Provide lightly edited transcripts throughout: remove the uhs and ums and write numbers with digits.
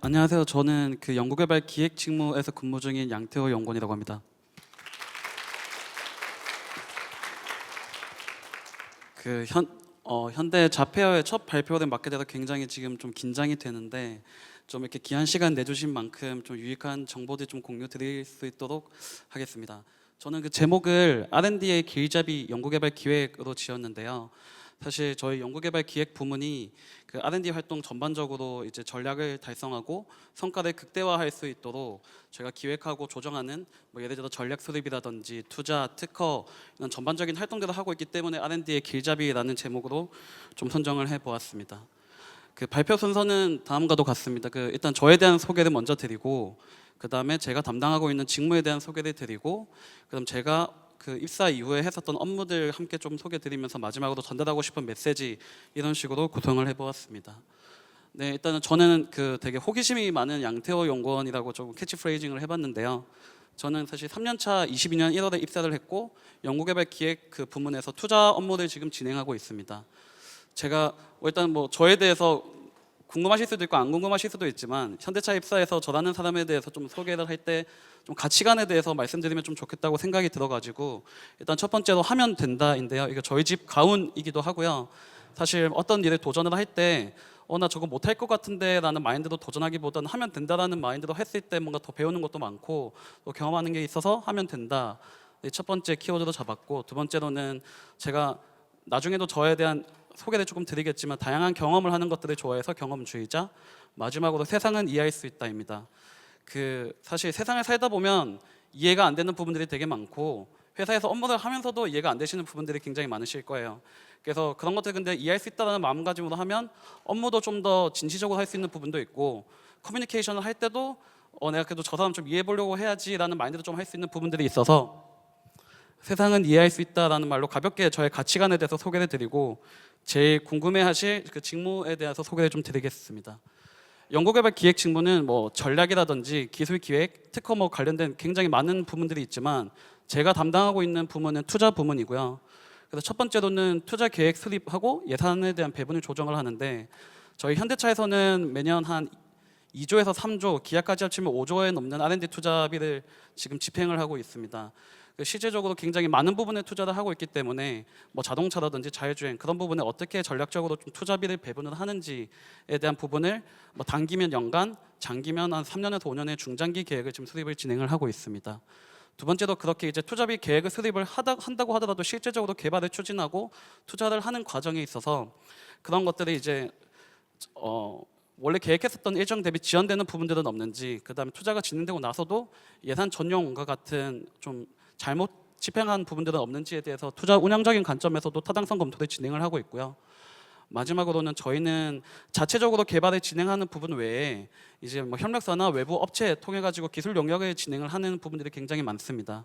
안녕하세요. 저는 그 연구개발 기획 직무에서 근무 중인 양태호 연구원이라고 합니다. 현대 자폐어의 첫 발표를 맡게 돼서 굉장히 지금 좀 긴장이 되는데, 좀 이렇게 귀한 시간 내주신 만큼 좀 유익한 정보들 좀 공유 드릴 수 있도록 하겠습니다. 저는 그 제목을 R&D의 길잡이 연구개발 기획으로 지었는데요. 사실 저희 연구개발 기획 부문이 그 R&D 활동 전반적으로 이제 전략을 달성하고 성과를 극대화할 수 있도록 저희가 기획하고 조정하는 뭐 예를 들어 전략 수립이라든지 투자, 특허 이런 전반적인 활동들을 하고 있기 때문에 R&D의 길잡이라는 제목으로 좀 선정을 해보았습니다. 그 발표 순서는 다음과도 같습니다. 일단 저에 대한 소개를 먼저 드리고, 그 다음에 제가 담당하고 있는 직무에 대한 소개를 드리고, 그럼 제가 그 입사 이후에 했었던 업무들 함께 좀 소개드리면서 마지막으로 전달하고 싶은 메시지, 이런 식으로 구성을 해보았습니다. 네, 일단은 저는 그 되게 호기심이 많은 양태호 연구원이라고 좀 캐치프레이징을 해봤는데요. 저는 사실 3년차 22년 1월에 입사를 했고, 연구개발 기획 그 부문에서 투자 업무를 지금 진행하고 있습니다. 제가 일단 뭐 저에 대해서 궁금하실 수도 있고 안 궁금하실 수도 있지만, 현대차 입사해서 저라는 사람에 대해서 좀 소개를 할 때 좀 가치관에 대해서 말씀드리면 좀 좋겠다고 생각이 들어가지고, 일단 첫 번째로 하면 된다인데요. 이게 저희 집 가훈이기도 하고요. 사실 어떤 일에 도전을 할 때 나 저거 못할 것 같은데 라는 마인드로 도전하기보다는 하면 된다라는 마인드로 했을 때 뭔가 더 배우는 것도 많고 또 경험하는 게 있어서 하면 된다, 첫 번째 키워드로 잡았고, 두 번째로는 제가 나중에도 저에 대한 소개를 조금 드리겠지만 다양한 경험을 하는 것들을 좋아해서 경험주의자, 마지막으로 세상은 이해할 수 있다입니다. 사실 세상을 살다 보면 이해가 안 되는 부분들이 되게 많고 회사에서 업무를 하면서도 이해가 안 되시는 부분들이 굉장히 많으실 거예요. 그래서 그런 것들 근데 이해할 수 있다는 마음가짐으로 하면 업무도 좀 더 진취적으로 할 수 있는 부분도 있고, 커뮤니케이션을 할 때도 내가 그래도 저 사람 좀 이해해 보려고 해야지라는 마인드도 좀 할 수 있는 부분들이 있어서 세상은 이해할 수 있다라는 말로 가볍게 저의 가치관에 대해서 소개를 드리고, 제일 궁금해하실 그 직무에 대해서 소개를 좀 드리겠습니다. 연구개발 기획 직무는 뭐 전략이라든지 기술 기획, 특허 뭐 관련된 굉장히 많은 부문들이 있지만, 제가 담당하고 있는 부문은 투자 부문이고요. 그래서 첫 번째로는 투자 계획 수립하고 예산에 대한 배분을 조정을 하는데, 저희 현대차에서는 매년 한 2조에서 3조, 기약까지 합치면 5조에 넘는 R&D 투자비를 지금 집행을 하고 있습니다. 실질적으로 굉장히 많은 부분에 투자를 하고 있기 때문에 뭐 자동차라든지 자율주행 그런 부분에 어떻게 전략적으로 좀 투자비를 배분을 하는지에 대한 부분을 뭐 단기면 연간, 장기면 한 3년에서 5년의 중장기 계획을 지금 수립을 진행을 하고 있습니다. 두 번째로 그렇게 이제 투자비 계획을 수립을 한다고 하더라도 실제적으로 개발을 추진하고 투자를 하는 과정에 있어서 그런 것들이 이제 원래 계획했었던 일정 대비 지연되는 부분들은 없는지, 그다음에 투자가 진행되고 나서도 예산 전용과 같은 좀 잘못 집행한 부분들은 없는지에 대해서 투자 운영적인 관점에서도 타당성 검토를 진행을 하고 있고요. 마지막으로는 저희는 자체적으로 개발을 진행하는 부분 외에 이제 뭐 협력사나 외부 업체 통해 가지고 기술 영역을 진행을 하는 부분들이 굉장히 많습니다.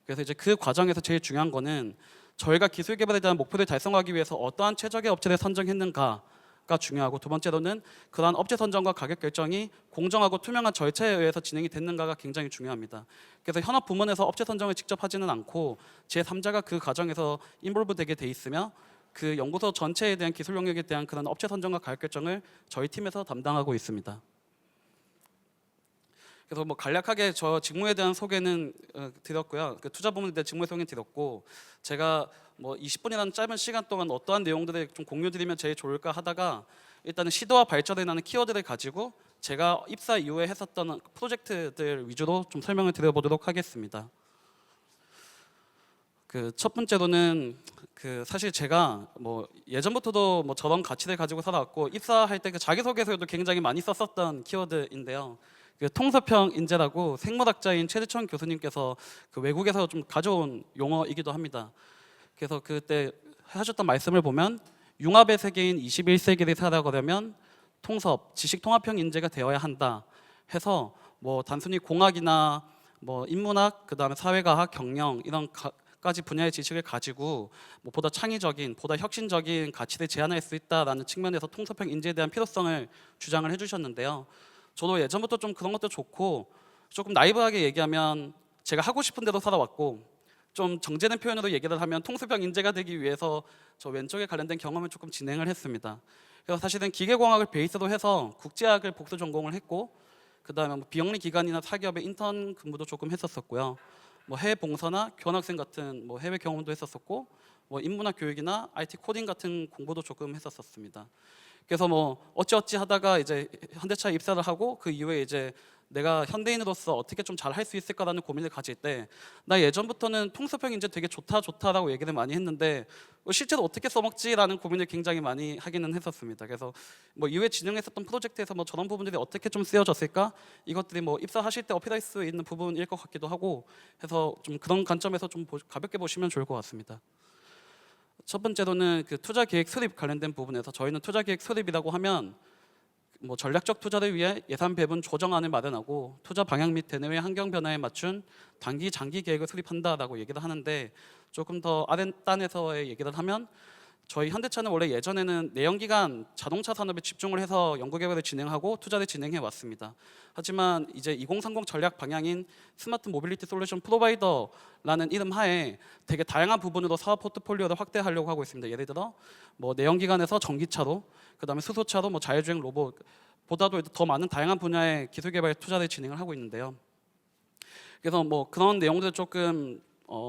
그래서 이제 그 과정에서 제일 중요한 거는 저희가 기술 개발에 대한 목표를 달성하기 위해서 어떠한 최적의 업체를 선정했는가 가 중요하고, 두 번째로는 그러한 업체 선정과 가격 결정이 공정하고 투명한 절차에 의해서 진행이 됐는가가 굉장히 중요합니다. 그래서 현업 부문에서 업체 선정을 직접 하지는 않고 제3자가 그 과정에서 인볼브 되게 돼 있으며, 그 연구소 전체에 대한 기술 영역에 대한 그런 업체 선정과 가격 결정을 저희 팀에서 담당하고 있습니다. 그래서 뭐 간략하게 저 직무에 대한 소개는 드렸고요. 그 투자 부문에 대한 직무의 소개는 드렸고, 제가 뭐 20분이라는 짧은 시간 동안 어떠한 내용들을 좀 공유드리면 제일 좋을까 하다가, 일단은 시도와 발전에 나는 키워드를 가지고 제가 입사 이후에 했었던 프로젝트들 위주로 좀 설명을 드려보도록 하겠습니다. 첫 번째로는 사실 제가 뭐 예전부터도 뭐 저런 가치를 가지고 살아왔고, 입사할 때 그 자기소개서에도 굉장히 많이 썼었던 키워드인데요. 통섭형 인재라고 생물학자인 최재천 교수님께서 외국에서 좀 가져온 용어이기도 합니다. 그래서 그때 하셨던 말씀을 보면, 융합의 세계인 21세기를 살아가려면 통섭, 지식통합형 인재가 되어야 한다 해서, 뭐 단순히 공학이나 뭐 인문학, 그다음에 사회과학, 경영 이런 까지 분야의 지식을 가지고 뭐 보다 창의적인, 보다 혁신적인 가치를 제안할 수 있다라는 측면에서 통섭형 인재에 대한 필요성을 주장을 해주셨는데요. 저도 예전부터 좀 그런 것도 좋고, 조금 나이브하게 얘기하면 제가 하고 싶은 대로 살아왔고, 좀 정제된 표현으로 얘기를 하면 통섭형 인재가 되기 위해서 저 왼쪽에 관련된 경험을 조금 진행을 했습니다. 그래서 사실은 기계공학을 베이스로 해서 국제학을 복수 전공을 했고, 그다음에 뭐 비영리 기관이나 사기업의 인턴 근무도 조금 했었었고요. 뭐 해외 봉사나 교환학생 같은 뭐 해외 경험도 했었었고, 뭐 인문학 교육이나 IT 코딩 같은 공부도 조금 했었었습니다. 그래서 뭐 어찌어찌 하다가 이제 현대차에 입사를 하고, 그 이후에 이제 내가 현대인으로서 어떻게 좀 잘 할 수 있을까라는 고민을 가질 때, 나 예전부터는 통섭형 인재 되게 좋다라고 얘기를 많이 했는데 실제로 어떻게 써먹지라는 고민을 굉장히 많이 하기는 했었습니다. 그래서 뭐 이후에 진행했었던 프로젝트에서 뭐 저런 부분들이 어떻게 좀 쓰여졌을까, 이것들이 뭐 입사하실 때 어필할 수 있는 부분일 것 같기도 하고 해서 좀 그런 관점에서 좀 가볍게 보시면 좋을 것 같습니다. 첫 번째로는 그 투자 계획 수립 관련된 부분에서, 저희는 투자 계획 수립이라고 하면 뭐 전략적 투자를 위해 예산 배분 조정안을 마련하고 투자 방향 및 대내외 환경 변화에 맞춘 단기 장기 계획을 수립한다라고 얘기를 하는데, 조금 더 아랫단에서의 얘기를 하면, 저희 현대차는 원래 예전에는 내연기관 자동차 산업에 집중을 해서 연구개발을 진행하고 투자를 진행해 왔습니다. 하지만 이제 2030 전략 방향인 스마트 모빌리티 솔루션 프로바이더라는 이름 하에 되게 다양한 부분으로 사업 포트폴리오를 확대하려고 하고 있습니다. 예를 들어 뭐 내연기관에서 전기차로, 그다음에 수소차로, 뭐 자율주행 로봇 보다도 더 많은 다양한 분야의 기술 개발 투자를 진행을 하고 있는데요. 그래서 뭐 그런 내용들을 조금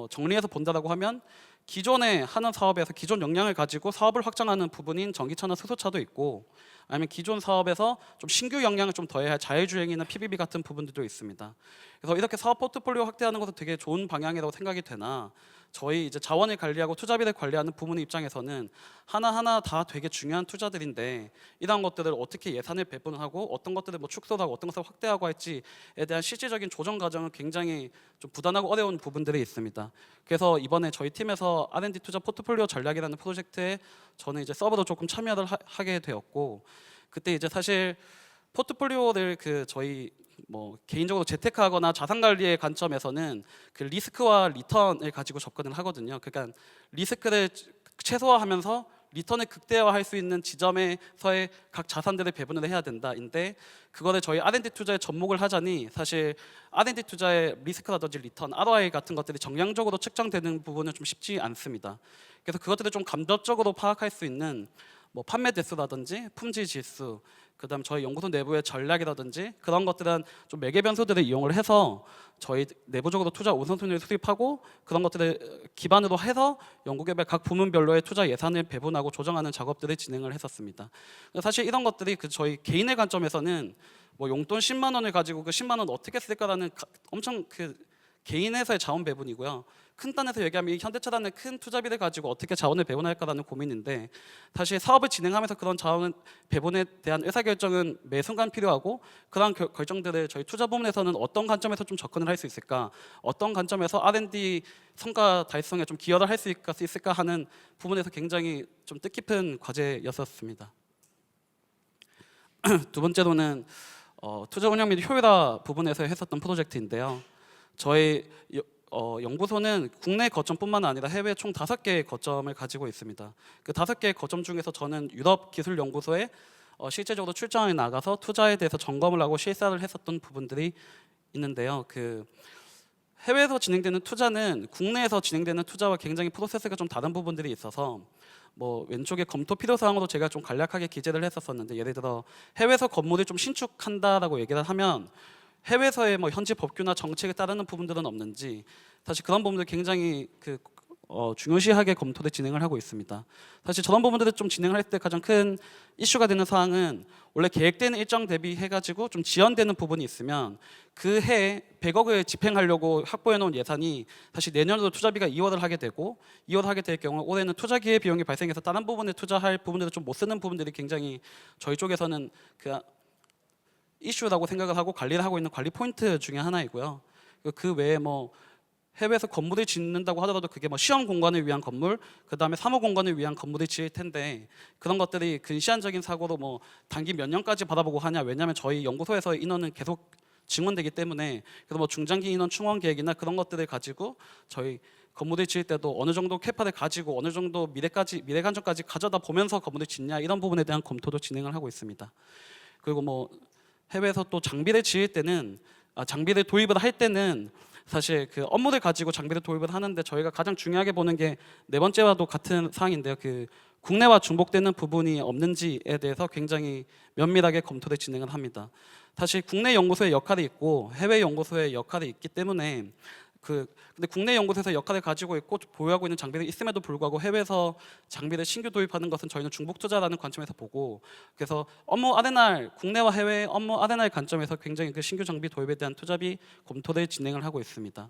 정리해서 본다라고 하면, 기존에 하는 사업에서 기존 역량을 가지고 사업을 확장하는 부분인 전기차나 수소차도 있고, 아니면 기존 사업에서 좀 신규 역량을 좀 더해야 할 자율주행이나 PBB 같은 부분들도 있습니다. 그래서 이렇게 사업 포트폴리오 확대하는 것은 되게 좋은 방향이라고 생각이 되나, 저희 이제 자원을 관리하고 투자비를 관리하는 부문 입장에서는 하나하나 다 되게 중요한 투자들인데, 이런 것들을 어떻게 예산을 배분하고 어떤 것들을 뭐 축소하고 어떤 것을 확대하고 할지에 대한 실질적인 조정 과정은 굉장히 좀 부단하고 어려운 부분들이 있습니다. 그래서 이번에 저희 팀에서 R&D 투자 포트폴리오 전략이라는 프로젝트에 저는 이제 서버도 조금 참여를 하게 되었고, 그때 이제 사실 포트폴리오를 그 저희 뭐 개인적으로 재테크하거나 자산 관리의 관점에서는 그 리스크와 리턴을 가지고 접근을 하거든요. 그러니까 리스크를 최소화하면서 리턴을 극대화할 수 있는 지점에서의 각 자산들을 배분을 해야 된다인데, 그거를 저희 R&D 투자에 접목을 하자니 사실 R&D 투자의 리스크라든지 리턴, ROI 같은 것들이 정량적으로 측정되는 부분은 좀 쉽지 않습니다. 그래서 그것들을 좀 감정적으로 파악할 수 있는 뭐 판매 대수라든지 품질 지수, 그다음 저희 연구소 내부의 전략이라든지 그런 것들은 좀 매개 변수들을 이용을 해서 저희 내부적으로 투자 우선순위를 수립하고, 그런 것들을 기반으로 해서 연구개발 각 부문별로의 투자 예산을 배분하고 조정하는 작업들을 진행을 했었습니다. 사실 이런 것들이 그 저희 개인의 관점에서는 뭐 용돈 10만 원을 가지고 그 10만 원 어떻게 쓸까라는 엄청 그 개인에서의 자원 배분이고요. 큰 단에서 얘기하면 이 현대차라는 큰 투자비를 가지고 어떻게 자원을 배분할까라는 고민인데, 사실 사업을 진행하면서 그런 자원 배분에 대한 의사결정은 매 순간 필요하고, 그런 결정들을 저희 투자 부문에서는 어떤 관점에서 좀 접근을 할 수 있을까, 어떤 관점에서 R&D 성과 달성에 좀 기여를 할 수 있을까 하는 부분에서 굉장히 좀 뜻깊은 과제였었습니다. 두 번째로는 투자 운영 및 효율화 부분에서 했었던 프로젝트인데요. 저희 연구소는 국내 거점뿐만 아니라 해외 총 5개의 거점을 가지고 있습니다. 그 5개의 거점 중에서 저는 유럽 기술 연구소에 실제적으로 출장에 나가서 투자에 대해서 점검을 하고 실사를 했었던 부분들이 있는데요. 그 해외에서 진행되는 투자는 국내에서 진행되는 투자와 굉장히 프로세스가 좀 다른 부분들이 있어서, 뭐 왼쪽에 검토 필요 사항으로 제가 좀 간략하게 기재를 했었었는데, 예를 들어 해외에서 건물을 좀 신축한다라고 얘기를 하면 해외에서의 뭐 현지 법규나 정책에 따르는 부분들은 없는지, 사실 그런 부분들 굉장히 중요시하게 검토를 진행을 하고 있습니다. 사실 저런 부분들을 좀 진행할 때 가장 큰 이슈가 되는 사항은, 원래 계획되는 일정 대비해가지고 좀 지연되는 부분이 있으면 그 해에 100억을 집행하려고 확보해 놓은 예산이 사실 내년에도 투자비가 2월을 하게 되고, 2월 하게 될 경우 올해는 투자 기회 비용이 발생해서 다른 부분에 투자할 부분들을 좀 못 쓰는 부분들이 굉장히 저희 쪽에서는 그 이슈라고 생각을 하고 관리를 하고 있는 관리 포인트 중에 하나이고요. 그 외에 뭐 해외에서 건물을 짓는다고 하더라도 그게 뭐 시험 공간을 위한 건물, 그 다음에 사무 공간을 위한 건물을 지을 텐데, 그런 것들이 근시안적인 사고로 뭐 단기 몇 년까지 바라보고 하냐, 왜냐하면 저희 연구소에서 인원은 계속 증원되기 때문에, 그래서 뭐 중장기 인원 충원 계획이나 그런 것들을 가지고 저희 건물을 지을 때도 어느 정도 캐파를 가지고 어느 정도 미래 관점까지 가져다 보면서 건물을 짓냐, 이런 부분에 대한 검토도 진행을 하고 있습니다. 그리고 뭐 해외에서 또 장비를 지을 때는 장비를 도입을 할 때는 사실 그 업무를 가지고 장비를 도입을 하는데 저희가 가장 중요하게 보는 게 네 번째와도 같은 사항인데요. 그 국내와 중복되는 부분이 없는지에 대해서 굉장히 면밀하게 검토를 진행을 합니다. 사실 국내 연구소의 역할이 있고 해외 연구소의 역할이 있기 때문에 근데 국내 연구소에서 역할을 가지고 있고 보유하고 있는 장비들이 있음에도 불구하고 해외에서 장비를 신규 도입하는 것은 저희는 중복 투자라는 관점에서 보고, 그래서 업무 R&R 국내와 해외 업무 R&R 관점에서 굉장히 그 신규 장비 도입에 대한 투자비 검토를 진행을 하고 있습니다.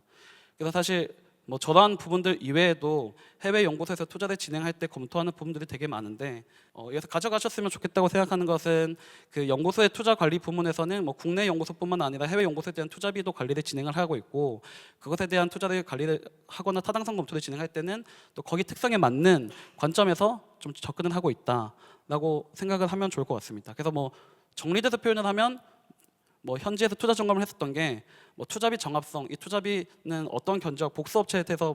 그래서 사실 뭐 저런 부분들 이외에도 해외 연구소에서 투자를 진행할 때 검토하는 부분들이 되게 많은데 여기서 가져가셨으면 좋겠다고 생각하는 것은 그 연구소의 투자 관리 부문에서는 뭐 국내 연구소뿐만 아니라 해외 연구소에 대한 투자비도 관리를 진행을 하고 있고, 그것에 대한 투자를 관리를 하거나 타당성 검토를 진행할 때는 또 거기 특성에 맞는 관점에서 좀 접근을 하고 있다라고 생각을 하면 좋을 것 같습니다. 그래서 뭐 정리돼서 표현을 하면 뭐 현지에서 투자 점검을 했었던 게 뭐 투자비 정합성, 이 투자비는 어떤 견적, 복수업체에서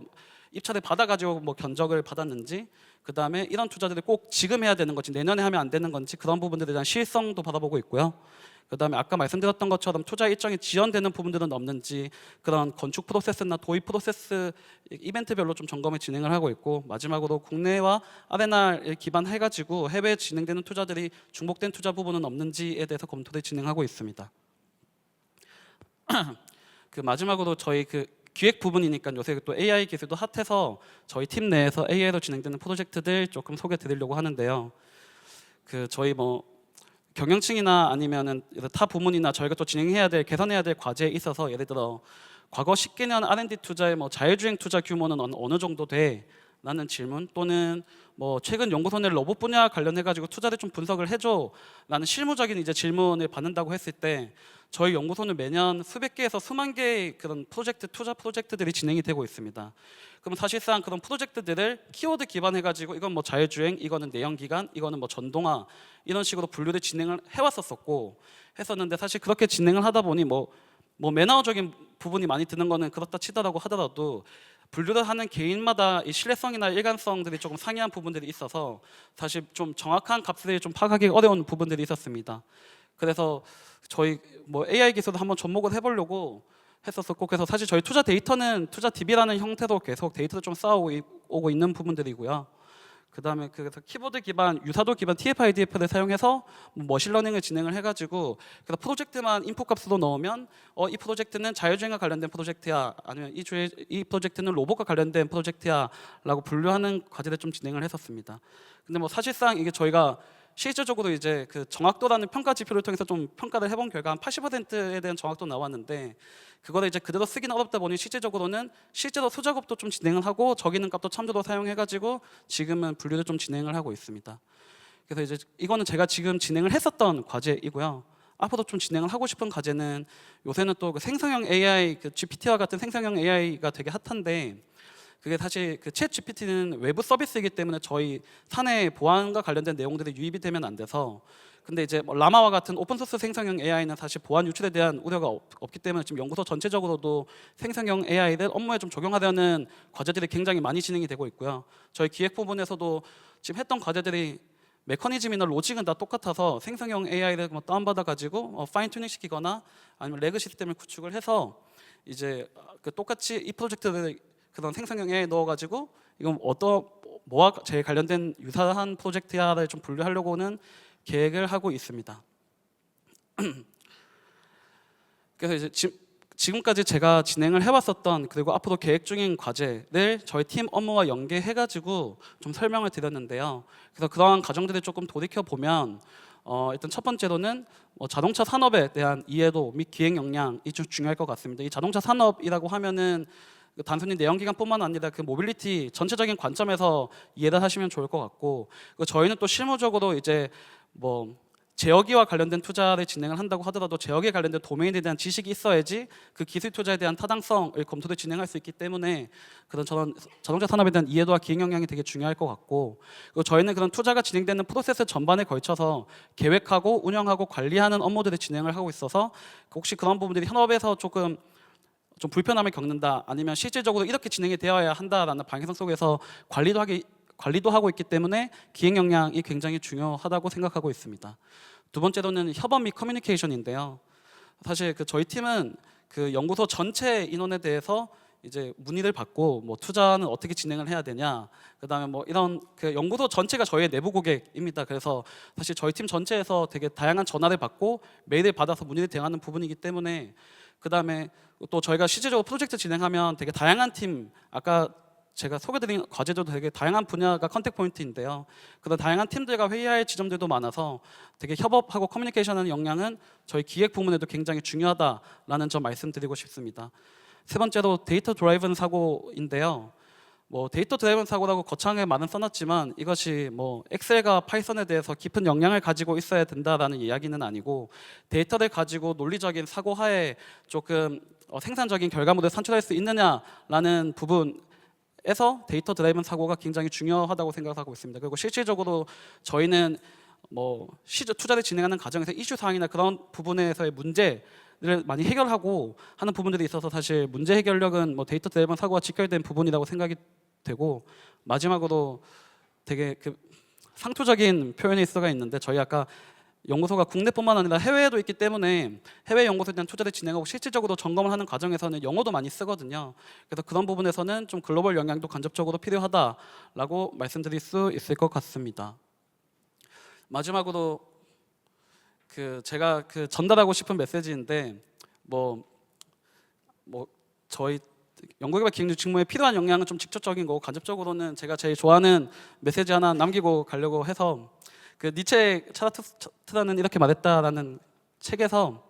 입찰을 받아가지고 뭐 견적을 받았는지, 그 다음에 이런 투자들을 꼭 지금 해야 되는 건지 내년에 하면 안 되는 건지 그런 부분들에 대한 실성도 받아보고 있고요. 그 다음에 아까 말씀드렸던 것처럼 투자 일정이 지연되는 부분들은 없는지 그런 건축 프로세스나 도입 프로세스 이벤트별로 좀 점검을 진행을 하고 있고, 마지막으로 국내와 R&R 기반해가지고 해외에 진행되는 투자들이 중복된 투자 부분은 없는지에 대해서 검토를 진행하고 있습니다. 그 마지막으로 저희 그 기획 부분이니까 요새 또 AI 기술도 핫해서 저희 팀 내에서 AI로 진행되는 프로젝트들 조금 소개해 드리려고 하는데요. 그 저희 뭐 경영층이나 아니면은 타 부문이나 저희가 또 진행해야 될 개선해야 될 과제에 있어서 예를 들어 과거 10개년 R&D 투자의 뭐 자율주행 투자 규모는 어느 정도 돼? 라는 질문, 또는 뭐 최근 연구소 내 로봇 분야 관련해 가지고 투자를 좀 분석을 해줘 라는 실무적인 이제 질문을 받는다고 했을 때 저희 연구소는 매년 수백 개에서 수만 개의 그런 투자 프로젝트들이 진행이 되고 있습니다. 그럼 사실상 그런 프로젝트들을 키워드 기반해 가지고 이건 뭐 자율주행, 이거는 내연기관, 이거는 뭐 전동화 이런 식으로 분류를 진행을 해왔었고 했었는데, 사실 그렇게 진행을 하다 보니 뭐 매너적인 부분이 많이 드는 거는 그렇다 치더라고 하더라도 분류를 하는 개인마다 이 신뢰성이나 일관성들이 조금 상이한 부분들이 있어서 사실 좀 정확한 값을 좀 파악하기 어려운 부분들이 있었습니다. 그래서 저희 뭐 AI 기술을 한번 접목을 해보려고 했었고, 그래서 사실 저희 투자 데이터는 투자 DB라는 형태로 계속 데이터를 좀 쌓아오고 있는 부분들이고요. 그 다음에 그래서 키보드 기반, 유사도 기반 TF-IDF를 사용해서 머신러닝을 진행을 해가지고 그래서 프로젝트만 인풋 값으로 넣으면 이 프로젝트는 자율주행과 관련된 프로젝트야, 아니면 이 프로젝트는 로봇과 관련된 프로젝트야 라고 분류하는 과제를 좀 진행을 했었습니다. 근데 뭐 사실상 이게 저희가 실질적으로 이제 그 정확도라는 평가 지표를 통해서 좀 평가를 해본 결과 한 80%에 대한 정확도 나왔는데, 그거를 이제 그대로 쓰기는 어렵다 보니 실제로 수작업도 좀 진행을 하고 적이는 값도 참조로 사용해가지고 지금은 분류를 좀 진행을 하고 있습니다. 그래서 이제 이거는 제가 지금 진행을 했었던 과제이고요. 앞으로 좀 진행을 하고 싶은 과제는 요새는 또 그 생성형 AI, 그 GPT와 같은 생성형 AI가 되게 핫한데, 그게 사실 그 챗 GPT는 외부 서비스이기 때문에 저희 사내 보안과 관련된 내용들이 유입이 되면 안 돼서, 근데 이제 뭐 라마와 같은 오픈소스 생성형 AI는 사실 보안 유출에 대한 우려가 없기 때문에 지금 연구소 전체적으로도 생성형 AI를 업무에 좀 적용하려는 과제들이 굉장히 많이 진행이 되고 있고요. 저희 기획 부분에서도 지금 했던 과제들이 메커니즘이나 로직은 다 똑같아서 생성형 AI를 뭐 다운받아 가지고 파인 튜닝 시키거나 아니면 레그 시스템을 구축을 해서 이제 그 똑같이 이 프로젝트를 그런 생성형 AI 넣어가지고 이건 뭐와 제일 관련된 유사한 프로젝트야를 좀 분류하려고는 계획을 하고 있습니다. 그래서 이제 지금까지 제가 진행을 해왔었던 그리고 앞으로 계획 중인 과제를 저희 팀 업무와 연계해가지고 좀 설명을 드렸는데요. 그래서 그러한 과정들을 조금 돌이켜 보면 일단 첫 번째로는 자동차 산업에 대한 이해도 및 기획 역량이 좀 중요할 것 같습니다. 이 자동차 산업이라고 하면은 단순히 내연기관뿐만 아니라 그 모빌리티 전체적인 관점에서 이해를 하시면 좋을 것 같고, 저희는 또 실무적으로 이제 뭐 제어기와 관련된 투자를 진행을 한다고 하더라도 제어기에 관련된 도메인에 대한 지식이 있어야지 그 기술 투자에 대한 타당성을 검토를 진행할 수 있기 때문에 그런 자동차 산업에 대한 이해도와 기획 역량이 되게 중요할 것 같고, 그리고 저희는 그런 투자가 진행되는 프로세스 전반에 걸쳐서 계획하고 운영하고 관리하는 업무들을 진행을 하고 있어서 혹시 그런 부분들이 현업에서 좀 불편함을 겪는다, 아니면 실질적으로 이렇게 진행이 되어야 한다라는 방향성 속에서 관리도 하고 있기 때문에 기획 역량이 굉장히 중요하다고 생각하고 있습니다. 두 번째로는 협업 및 커뮤니케이션인데요. 사실 그 저희 팀은 그 연구소 전체 인원에 대해서 이제 문의를 받고 뭐 투자는 어떻게 진행을 해야 되냐, 그다음에 뭐 이런 그 연구소 전체가 저희의 내부 고객입니다. 그래서 사실 저희 팀 전체에서 되게 다양한 전화를 받고 메일을 받아서 문의를 대응하는 부분이기 때문에, 그다음에 또 저희가 실제적으로 프로젝트 진행하면 되게 다양한 팀, 아까 제가 소개드린 과제도 되게 다양한 분야가 컨택 포인트인데요. 그런 다양한 팀들과 회의할 지점들도 많아서 되게 협업하고 커뮤니케이션하는 역량은 저희 기획 부문에도 굉장히 중요하다라는 점 말씀드리고 싶습니다. 세 번째로 데이터 드라이븐 사고인데요. 뭐 데이터 드라이븐 사고라고 거창하게 말은 써놨지만 이것이 뭐 엑셀과 파이썬에 대해서 깊은 역량을 가지고 있어야 된다라는 이야기는 아니고, 데이터를 가지고 논리적인 사고하에 조금 생산적인 결과물을 산출할 수 있느냐라는 부분에서 데이터 드라이븐 사고가 굉장히 중요하다고 생각하고 있습니다. 그리고 실질적으로 저희는 뭐 투자를 진행하는 과정에서 이슈 사항이나 그런 부분에서의 문제를 많이 해결하고 하는 부분들이 있어서 사실 문제 해결력은 뭐 데이터 드라이븐 사고와 직결된 부분이라고 생각이 되고, 마지막으로 되게 그 상투적인 표현일 수가 있는데, 저희 아까 연구소가 국내뿐만 아니라 해외에도 있기 때문에 해외 연구소에 대한 투자를 진행하고 실질적으로 점검을 하는 과정에서는 영어도 많이 쓰거든요. 그래서 그런 부분에서는 좀 글로벌 영향도 간접적으로 필요하다라고 말씀드릴 수 있을 것 같습니다. 마지막으로 그 제가 그 전달하고 싶은 메시지인데, 뭐 저희 연구개발 기획 직무에 필요한 역량은 좀 직접적인 거고, 간접적으로는 제가 제일 좋아하는 메시지 하나 남기고 가려고 해서, 그 니체 차라트라는 이렇게 말했다라는 책에서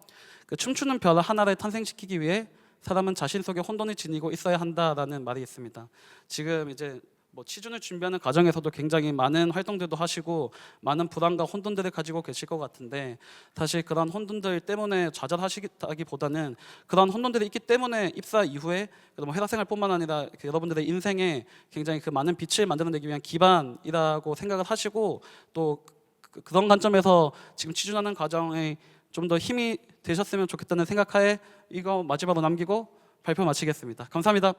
그 춤추는 별 하나를 탄생시키기 위해 사람은 자신 속에 혼돈을 지니고 있어야 한다라는 말이 있습니다. 지금 이제 뭐 취준을 준비하는 과정에서도 굉장히 많은 활동들도 하시고 많은 불안과 혼돈들을 가지고 계실 것 같은데, 사실 그런 혼돈들 때문에 좌절하시기보다는 그런 혼돈들이 있기 때문에 입사 이후에 뭐 회사 생활뿐만 아니라 그 여러분들의 인생에 굉장히 그 많은 빛을 만들어내기 위한 기반이라고 생각을 하시고, 또 그런 관점에서 지금 취준하는 과정에 좀 더 힘이 되셨으면 좋겠다는 생각하에 이거 마지막으로 남기고 발표 마치겠습니다. 감사합니다.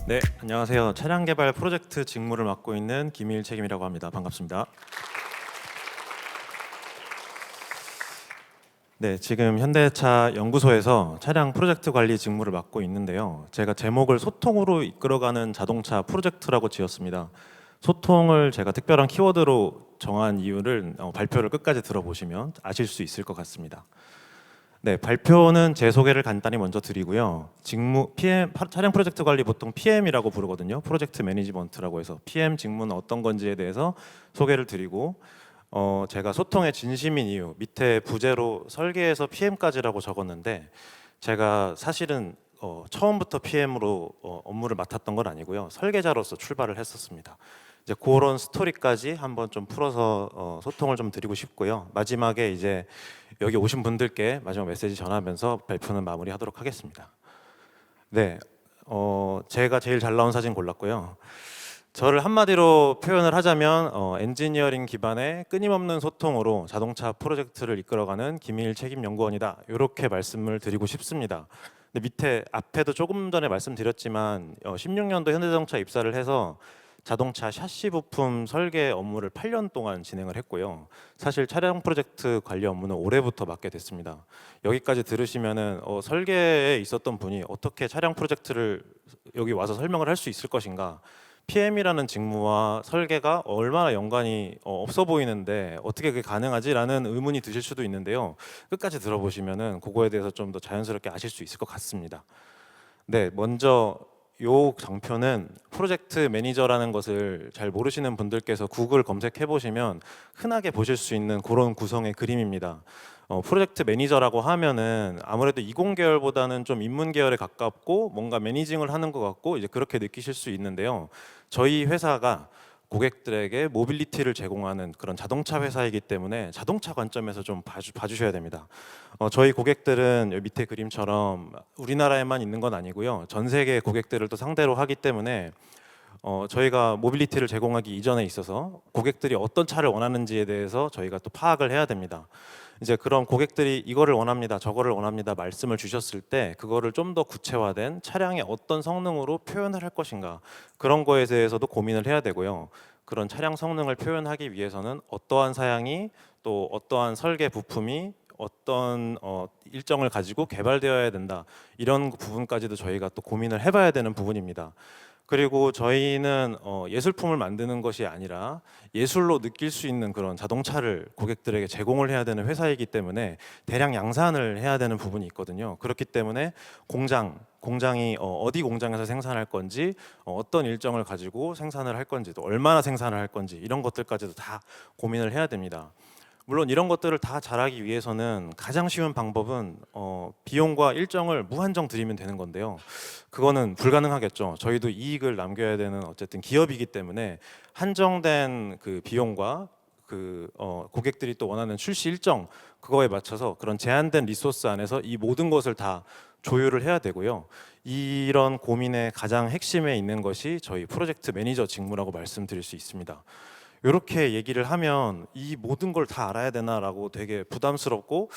네, 안녕하세요. 차량 개발 프로젝트 직무를 맡고 있는 김일 책임이라고 합니다. 반갑습니다. 네, 지금 현대차 연구소에서 차량 프로젝트 관리 직무를 맡고 있는데요. 제가 제목을 소통으로 이끌어가는 자동차 프로젝트라고 지었습니다. 소통을 제가 특별한 키워드로 정한 이유를 발표를 끝까지 들어보시면 아실 수 있을 것 같습니다. 네, 발표는 제 소개를 간단히 먼저 드리고요. 직무 PM 차량 프로젝트 관리 보통 PM이라고 부르거든요. 프로젝트 매니지먼트라고 해서 PM 직무는 어떤 건지에 대해서 소개를 드리고, 제가 소통의 진심인 이유 밑에 부제로 설계에서 PM까지라고 적었는데, 제가 사실은 처음부터 PM으로 업무를 맡았던 건 아니고요. 설계자로서 출발을 했었습니다. 이제 그런 스토리까지 한번 좀 풀어서 소통을 좀 드리고 싶고요. 마지막에 이제 여기 오신 분들께 마지막 메시지 전하면서 발표는 마무리하도록 하겠습니다. 네, 제가 제일 잘 나온 사진 골랐고요. 저를 한마디로 표현을 하자면 엔지니어링 기반의 끊임없는 소통으로 자동차 프로젝트를 이끌어가는 김일 책임연구원이다, 이렇게 말씀을 드리고 싶습니다. 근데 밑에 앞에도 조금 전에 말씀드렸지만 16년도 현대자동차 입사를 해서 자동차 샤시 부품 설계 업무를 8년 동안 진행을 했고요. 사실 차량 프로젝트 관리 업무는 올해부터 맡게 됐습니다. 여기까지 들으시면은 설계에 있었던 분이 어떻게 차량 프로젝트를 여기 와서 설명을 할 수 있을 것인가, PM이라는 직무와 설계가 얼마나 연관이 없어 보이는데 어떻게 그게 가능하지라는 의문이 드실 수도 있는데요. 끝까지 들어보시면은 그거에 대해서 좀 더 자연스럽게 아실 수 있을 것 같습니다. 네, 먼저 요 장표는 프로젝트 매니저라는 것을 잘 모르시는 분들께서 구글 검색해 보시면 흔하게 보실 수 있는 그런 구성의 그림입니다. 프로젝트 매니저라고 하면은 아무래도 이공 계열보다는 좀 인문 계열에 가깝고 뭔가 매니징을 하는 것 같고 이제 그렇게 느끼실 수 있는데요. 저희 회사가 고객들에게 모빌리티를 제공하는 그런 자동차 회사이기 때문에 자동차 관점에서 좀 봐주셔야 됩니다. 저희 고객들은 여기 밑에 그림처럼 우리나라에만 있는 건 아니고요. 전 세계 고객들을 또 상대로 하기 때문에 저희가 모빌리티를 제공하기 이전에 있어서 고객들이 어떤 차를 원하는지에 대해서 저희가 또 파악을 해야 됩니다. 이제 그런 고객들이 이거를 원합니다, 저거를 원합니다 말씀을 주셨을 때 그거를 좀 더 구체화된 차량의 어떤 성능으로 표현을 할 것인가, 그런 거에 대해서도 고민을 해야 되고요. 그런 차량 성능을 표현하기 위해서는 어떠한 사양이 또 어떠한 설계 부품이 어떤 일정을 가지고 개발되어야 된다. 이런 부분까지도 저희가 또 고민을 해봐야 되는 부분입니다. 그리고 저희는 예술품을 만드는 것이 아니라 예술로 느낄 수 있는 그런 자동차를 고객들에게 제공을 해야 되는 회사이기 때문에 대량 양산을 해야 되는 부분이 있거든요. 그렇기 때문에 공장이 어디 공장에서 생산할 건지, 어떤 일정을 가지고 생산을 할 건지, 또 얼마나 생산을 할 건지 이런 것들까지도 다 고민을 해야 됩니다. 물론 이런 것들을 다 잘하기 위해서는 가장 쉬운 방법은 비용과 일정을 무한정 들이면 되는 건데요. 그거는 불가능하겠죠. 저희도 이익을 남겨야 되는 어쨌든 기업이기 때문에 한정된 그 비용과 고객들이 또 원하는 출시 일정 그거에 맞춰서 그런 제한된 리소스 안에서 이 모든 것을 다 조율을 해야 되고요. 이런 고민의 가장 핵심에 있는 것이 저희 프로젝트 매니저 직무라고 말씀드릴 수 있습니다. 이렇게 얘기를 하면 이 모든 걸 다 알아야 되나라고 되게 부담스럽고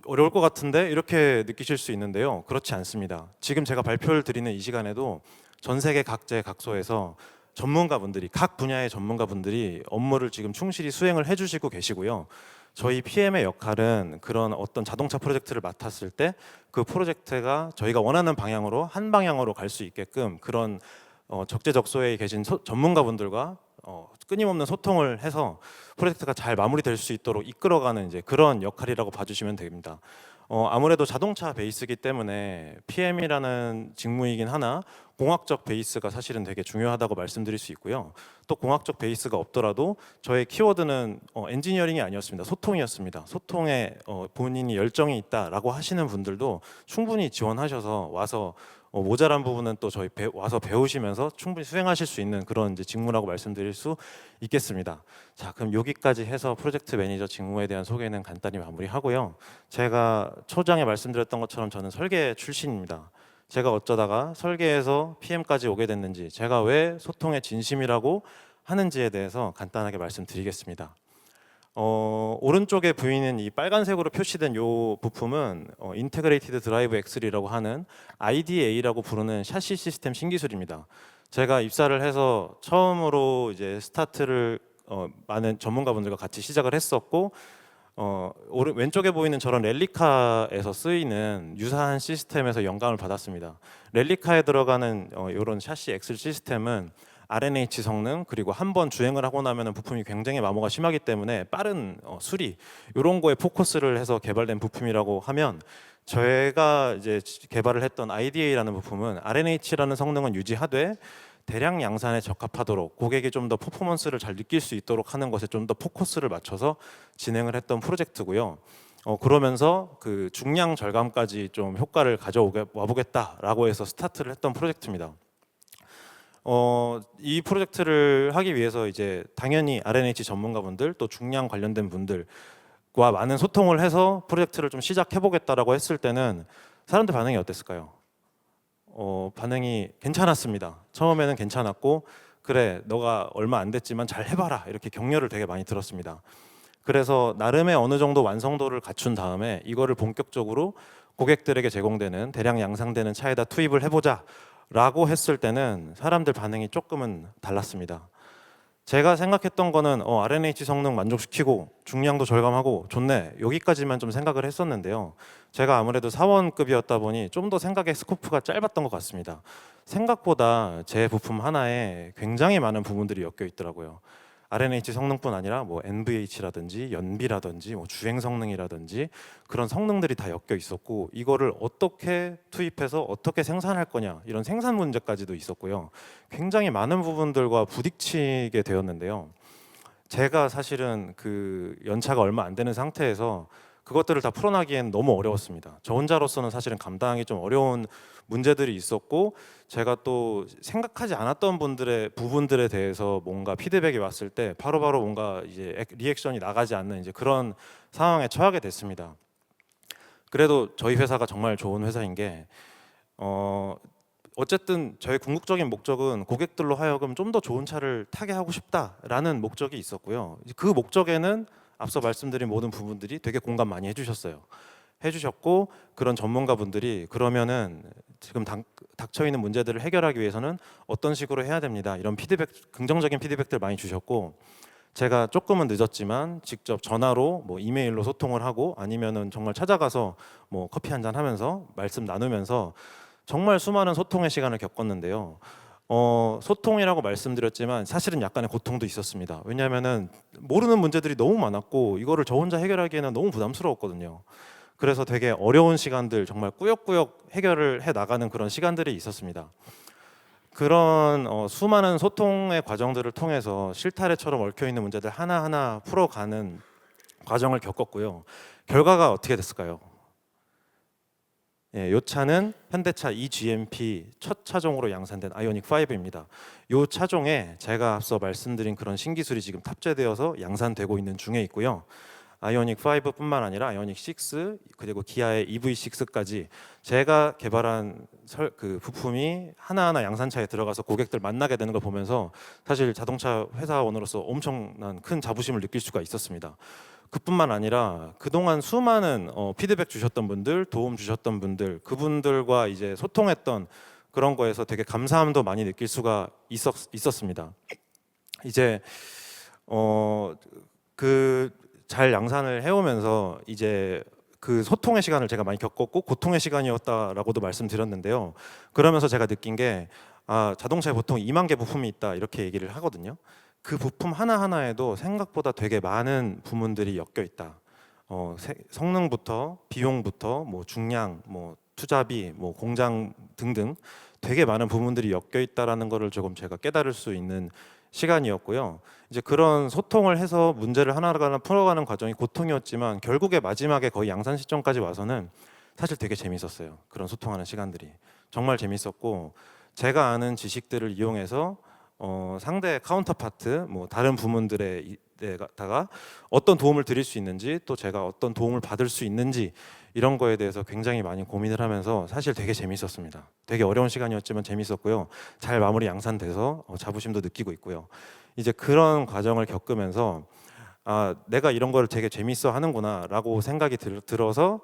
어려울 것 같은데 이렇게 느끼실 수 있는데요. 그렇지 않습니다. 지금 제가 발표를 드리는 이 시간에도 전 세계 각재 각소에서 전문가분들이 각 분야의 전문가분들이 업무를 지금 충실히 수행을 해주시고 계시고요. 저희 PM의 역할은 그런 어떤 자동차 프로젝트를 맡았을 때 그 프로젝트가 저희가 원하는 방향으로 한 방향으로 갈 수 있게끔 그런 적재적소에 계신 전문가분들과 끊임없는 소통을 해서 프로젝트가 잘 마무리될 수 있도록 이끌어가는 이제 그런 역할이라고 봐주시면 됩니다. 아무래도 자동차 베이스이기 때문에 PM이라는 직무이긴 하나 공학적 베이스가 사실은 되게 중요하다고 말씀드릴 수 있고요. 또 공학적 베이스가 없더라도 저의 키워드는 엔지니어링이 아니었습니다. 소통이었습니다. 소통에 본인이 열정이 있다라고 하시는 분들도 충분히 지원하셔서 와서 모자란 부분은 또 저희 와서 배우시면서 충분히 수행하실 수 있는 그런 이제 직무라고 말씀드릴 수 있겠습니다. 자, 그럼 여기까지 해서 프로젝트 매니저 직무에 대한 소개는 간단히 마무리하고요. 제가 초장에 말씀드렸던 것처럼 저는 설계 출신입니다. 제가 어쩌다가 설계에서 PM까지 오게 됐는지, 제가 왜 소통의 진심이라고 하는지에 대해서 간단하게 말씀드리겠습니다. 오른쪽에 보이는 이 빨간색으로 표시된 이 부품은 인테그레이티드 드라이브 엑셀이라고 하는 IDA라고 부르는 샤시 시스템 신기술입니다. 제가 입사를 해서 처음으로 이제 스타트를 많은 전문가분들과 같이 시작을 했었고 왼쪽에 보이는 저런 렐리카에서 쓰이는 유사한 시스템에서 영감을 받았습니다. 렐리카에 들어가는 이런 샤시 엑셀 시스템은 RNH 성능 그리고 한번 주행을 하고 나면 부품이 굉장히 마모가 심하기 때문에 빠른 수리 이런 거에 포커스를 해서 개발된 부품이라고 하면 저희가 이제 개발을 했던 IDA라는 부품은 RNH라는 성능은 유지하되 대량 양산에 적합하도록 고객이 좀 더 퍼포먼스를 잘 느낄 수 있도록 하는 것에 좀 더 포커스를 맞춰서 진행을 했던 프로젝트고요. 그러면서 그 중량 절감까지 좀 효과를 가져와 보겠다라고 해서 스타트를 했던 프로젝트입니다. 이 프로젝트를 하기 위해서 이제 당연히 RNH 전문가분들 또 중량 관련된 분들과 많은 소통을 해서 프로젝트를 좀 시작해 보겠다라고 했을 때는 사람들 반응이 어땠을까요? 반응이 괜찮았습니다. 처음에는 괜찮았고 그래 너가 얼마 안 됐지만 잘 해봐라 이렇게 격려를 되게 많이 들었습니다. 그래서 나름의 어느 정도 완성도를 갖춘 다음에 이거를 본격적으로 고객들에게 제공되는 대량 양산되는 차에다 투입을 해보자 라고 했을 때는 사람들 반응이 조금은 달랐습니다. 제가 생각했던 거는 RNH 성능 만족시키고 중량도 절감하고 좋네 여기까지만 좀 생각을 했었는데요. 제가 아무래도 사원급이었다 보니 좀 더 생각의 스코프가 짧았던 것 같습니다. 생각보다 제 부품 하나에 굉장히 많은 부분들이 엮여 있더라고요. RNH 성능뿐 아니라 뭐 NVH라든지 연비라든지 뭐 주행 성능이라든지 그런 성능들이 다 엮여 있었고 이거를 어떻게 투입해서 어떻게 생산할 거냐 이런 생산 문제까지도 있었고요. 굉장히 많은 부분들과 부딪히게 되었는데요. 제가 사실은 그 연차가 얼마 안 되는 상태에서 그것들을 다 풀어나기엔 너무 어려웠습니다. 저 혼자로서는 사실은 감당하기 좀 어려운 문제들이 있었고 제가 또 생각하지 않았던 부분들에 대해서 뭔가 피드백이 왔을 때 바로바로 뭔가 이제 리액션이 나가지 않는 이제 그런 상황에 처하게 됐습니다. 그래도 저희 회사가 정말 좋은 회사인 게 어쨌든 저희 궁극적인 목적은 고객들로 하여금 좀 더 좋은 차를 타게 하고 싶다라는 목적이 있었고요. 그 목적에는 앞서 말씀드린 모든 부분들이 되게 공감 많이 해주셨어요. 해주셨고, 그런 전문가분들이 그러면은 지금 닥쳐 있는 문제들을 해결하기 위해서는 어떤 식으로 해야 됩니다, 이런 피드백, 긍정적인 피드백들 많이 주셨고, 제가 조금은 늦었지만 직접 전화로 뭐 이메일로 소통을 하고, 아니면은 정말 찾아가서 뭐 커피 한잔 하면서 말씀 나누면서 정말 수많은 소통의 시간을 겪었는데요. 소통이라고 말씀드렸지만 사실은 약간의 고통도 있었습니다. 왜냐하면은 모르는 문제들이 너무 많았고 이거를 저 혼자 해결하기에는 너무 부담스러웠거든요. 그래서 되게 어려운 시간들, 정말 꾸역꾸역 해결을 해 나가는 그런 시간들이 있었습니다. 그런 수많은 소통의 과정들을 통해서 실타래처럼 얽혀 있는 문제들 하나하나 풀어가는 과정을 겪었고요. 결과가 어떻게 됐을까요? 이 차는 현대차 eGMP 첫 차종으로 양산된 아이오닉 5입니다. 이 차종에 제가 앞서 말씀드린 그런 신기술이 지금 탑재되어서 양산되고 있는 중에 있고요. 아이오닉 5뿐만 아니라 아이오닉 6 그리고 기아의 EV6까지 제가 개발한 그 부품이 하나하나 양산차에 들어가서 고객들 만나게 되는 걸 보면서 사실 자동차 회사원으로서 엄청난 큰 자부심을 느낄 수가 있었습니다. 그뿐만 아니라 그동안 수많은 피드백 주셨던 분들, 도움 주셨던 분들, 그분들과 이제 소통했던 그런 거에서 되게 감사함도 많이 느낄 수가 있었습니다. 이제 그 잘 양산을 해오면서 이제 그 소통의 시간을 제가 많이 겪었고 고통의 시간이었다라고도 말씀드렸는데요. 그러면서 제가 느낀 게 자동차에 보통 2만 개 부품이 있다 이렇게 얘기를 하거든요. 그 부품 하나하나에도 생각보다 되게 많은 부문들이 엮여 있다. 성능부터 비용부터 뭐 중량, 뭐 투자비, 뭐 공장 등등 되게 많은 부문들이 엮여 있다라는 거를 조금 제가 깨달을 수 있는 시간이었고요. 이제 그런 소통을 해서 문제를 하나하나 풀어가는 과정이 고통이었지만 결국에 마지막에 거의 양산 시점까지 와서는 사실 되게 재밌었어요. 그런 소통하는 시간들이 정말 재밌었고, 제가 아는 지식들을 이용해서 상대 카운터파트, 뭐 다른 부문들에다가 어떤 도움을 드릴 수 있는지, 또 제가 어떤 도움을 받을 수 있는지 이런 거에 대해서 굉장히 많이 고민을 하면서 사실 되게 재밌었습니다. 되게 어려운 시간이었지만 재밌었고요. 잘 마무리 양산돼서 자부심도 느끼고 있고요. 이제 그런 과정을 겪으면서 내가 이런 거를 되게 재밌어 하는구나라고 생각이 들어서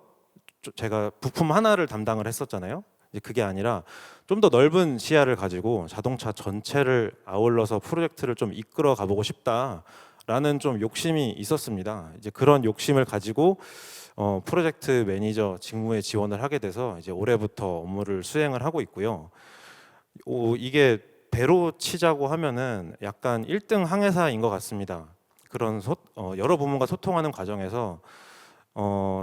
제가 부품 하나를 담당을 했었잖아요. 이제 그게 아니라 좀 더 넓은 시야를 가지고 자동차 전체를 아울러서 프로젝트를 좀 이끌어 가보고 싶다라는 좀 욕심이 있었습니다. 이제 그런 욕심을 가지고 프로젝트 매니저 직무에 지원을 하게 돼서 이제 올해부터 업무를 수행을 하고 있고요. 이게 배로 치자고 하면은 약간 1등 항해사인 것 같습니다. 그런 여러 부문과 소통하는 과정에서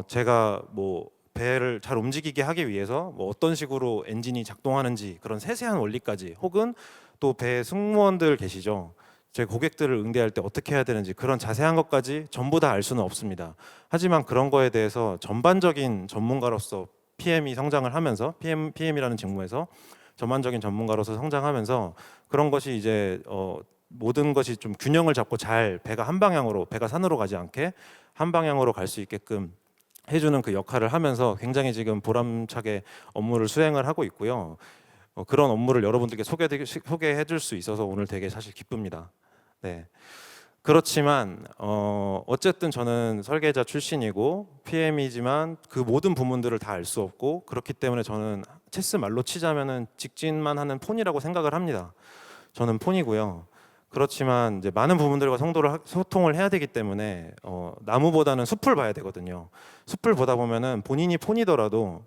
제가 뭐 배를 잘 움직이게 하기 위해서 뭐 어떤 식으로 엔진이 작동하는지 그런 세세한 원리까지, 혹은 또 배 승무원들 계시죠. 제 고객들을 응대할 때 어떻게 해야 되는지 그런 자세한 것까지 전부 다 알 수는 없습니다. 하지만 그런 거에 대해서 전반적인 전문가로서 PM이 성장을 하면서 PM이라는 직무에서 전반적인 전문가로서 성장하면서 그런 것이 이제 모든 것이 좀 균형을 잡고 잘 배가 한 방향으로, 배가 산으로 가지 않게 한 방향으로 갈 수 있게끔 해주는 그 역할을 하면서 굉장히 지금 보람차게 업무를 수행을 하고 있고요. 그런 업무를 여러분들께 소개해 줄 수 있어서 오늘 되게 사실 기쁩니다. 네. 그렇지만 어쨌든 저는 설계자 출신이고 PM이지만 그 모든 부문들을 다 알 수 없고, 그렇기 때문에 저는 체스 말로 치자면은 직진만 하는 폰이라고 생각을 합니다. 저는 폰이고요. 그렇지만 이제 많은 부분들과 소통을 해야 되기 때문에 나무보다는 숲을 봐야 되거든요. 숲을 보다 보면은 본인이 폰이더라도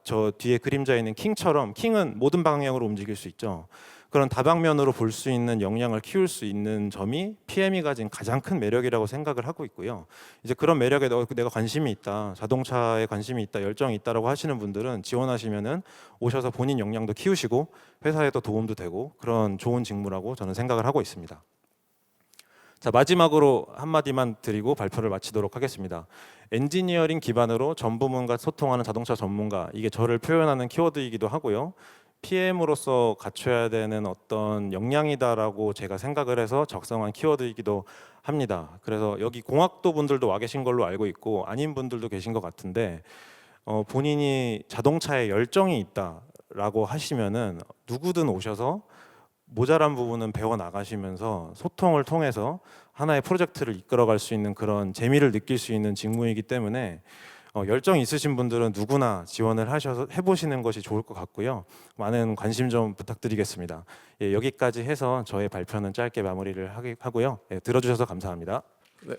저 뒤에 그림자에 있는 킹처럼, 킹은 모든 방향으로 움직일 수 있죠. 그런 다방면으로 볼 수 있는 역량을 키울 수 있는 점이 PM이 가진 가장 큰 매력이라고 생각을 하고 있고요. 이제 그런 매력에 내가 관심이 있다, 자동차에 관심이 있다, 열정이 있다라고 하시는 분들은 지원하시면은 오셔서 본인 역량도 키우시고 회사에도 도움도 되고 그런 좋은 직무라고 저는 생각을 하고 있습니다. 자, 마지막으로 한마디만 드리고 발표를 마치도록 하겠습니다. 엔지니어링 기반으로 전 부문과 소통하는 자동차 전문가, 이게 저를 표현하는 키워드이기도 하고요. PM으로서 갖춰야 되는 어떤 역량이다라고 제가 생각을 해서 적성한 키워드이기도 합니다. 그래서 여기 공학도 분들도 와 계신 걸로 알고 있고 아닌 분들도 계신 것 같은데, 본인이 자동차에 열정이 있다라고 하시면은 누구든 오셔서 모자란 부분은 배워 나가시면서 소통을 통해서 하나의 프로젝트를 이끌어갈 수 있는 그런 재미를 느낄 수 있는 직무이기 때문에 열정 있으신 분들은 누구나 지원을 하셔서 해보시는 것이 좋을 것 같고요. 많은 관심 좀 부탁드리겠습니다. 예, 여기까지 해서 저의 발표는 짧게 마무리를 하고요. 예, 들어주셔서 감사합니다. 네.